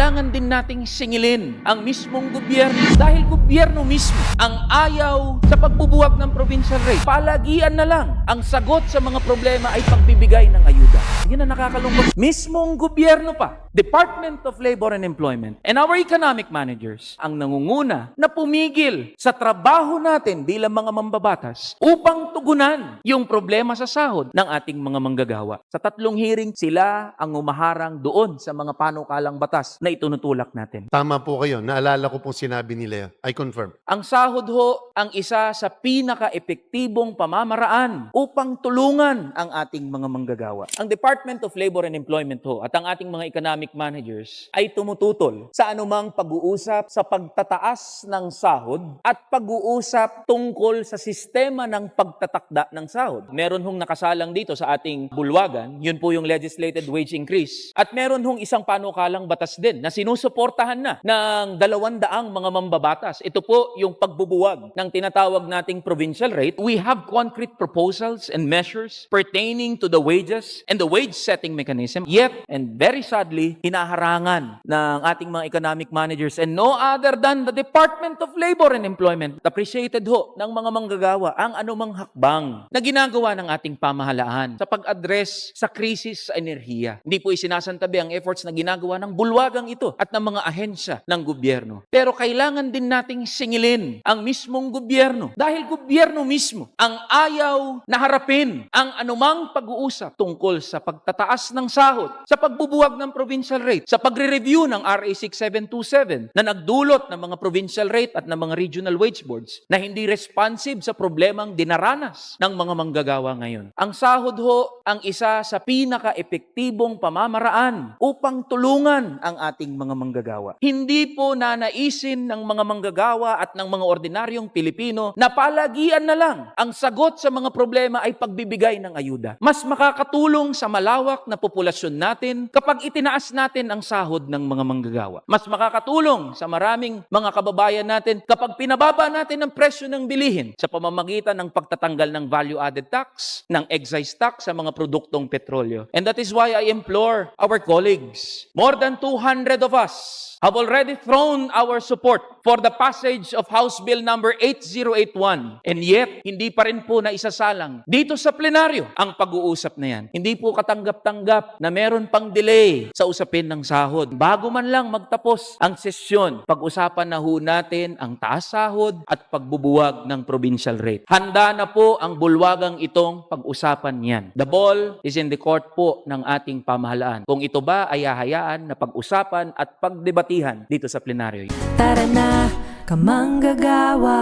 kailangan din nating singilin ang mismong gobyerno dahil gobyerno mismo ang ayaw sa pagbubuwag ng provincial rate. Palagian na lang ang sagot sa mga problema ay pagbibigay ng ayuda. Yun ang nakakalungkot. Mismong gobyerno pa, Department of Labor and Employment and our economic managers ang nangunguna na pumigil sa trabaho natin bilang mga mambabatas upang tugunan yung problema sa sahod ng ating mga manggagawa. Sa 3 hearing, sila ang umaharang doon sa mga panukalang batas na itunutulak natin. Tama po kayo. Naalala ko pong sinabi nila. I confirm. Ang sahod ho ang isa sa pinaka-epektibong pamamaraan upang tulungan ang ating mga manggagawa. Ang Department of Labor and Employment ho at ang ating mga economic managers ay tumututol sa anumang pag-uusap sa pagtataas ng sahod at pag-uusap tungkol sa sistema ng pagtatakda ng sahod. Meron hong nakasalang dito sa ating bulwagan, yun po yung legislated wage increase. At meron hong isang panukalang batas din na sinusuportahan na ng 200 mga mambabatas. Ito po yung pagbubuwag ng tinatawag nating provincial rate. We have concrete proposals and measures pertaining to the wages and the wage setting mechanism. Yet, and very sadly, hinaharangan ng ating mga economic managers and no other than the Department of Labor and Employment. Appreciated ho ng mga manggagawa ang anumang hakbang na ginagawa ng ating pamahalaan sa pag-address sa krisis sa enerhiya. Hindi po isinasantabi ang efforts na ginagawa ng bulwagang ito at ng mga ahensya ng gobyerno. Pero kailangan din nating singilin ang mismong gobyerno dahil gobyerno mismo ang ayaw na harapin ang anumang pag-uusap tungkol sa pagtataas ng sahod, sa pagbubuwag ng provincial rate, sa pagre-review ng RA 6727 na nagdulot ng mga provincial rate at ng mga regional wage boards na hindi responsive sa problemang dinaranas ng mga manggagawa ngayon. Ang sahod ho ang isa sa pinaka-epektibong pamamaraan upang tulungan ang ating mga manggagawa. Hindi po nanaisin ng mga manggagawa at ng mga ordinaryong Pilipino na palagian na lang ang sagot sa mga problema ay pagbibigay ng ayuda. Mas makakatulong sa malawak na populasyon natin kapag itinaas natin ang sahod ng mga manggagawa. Mas makakatulong sa maraming mga kababayan natin kapag pinababa natin ang presyo ng bilihin sa pamamagitan ng pagtatanggal ng value-added tax, ng excise tax sa mga produktong petrolyo. And that is why I implore our colleagues, more than 200 of us have already thrown our support for the passage of House Bill number 8081. And yet, hindi pa rin po na isasalang dito sa plenaryo ang pag-uusap na yan. Hindi po katanggap-tanggap na meron pang delay sa usapin ng sahod. Bago man lang magtapos ang sesyon, pag-usapan na ho natin ang taas sahod at pagbubuwag ng provincial rate. Handa na po ang bulwagang itong pag-usapan yan. The ball is in the court po ng ating pamahalaan. Kung ito ba ay hahayaan na pag-usapan at pagdebatihan dito sa plenaryo. Tara na, kamanggagawa.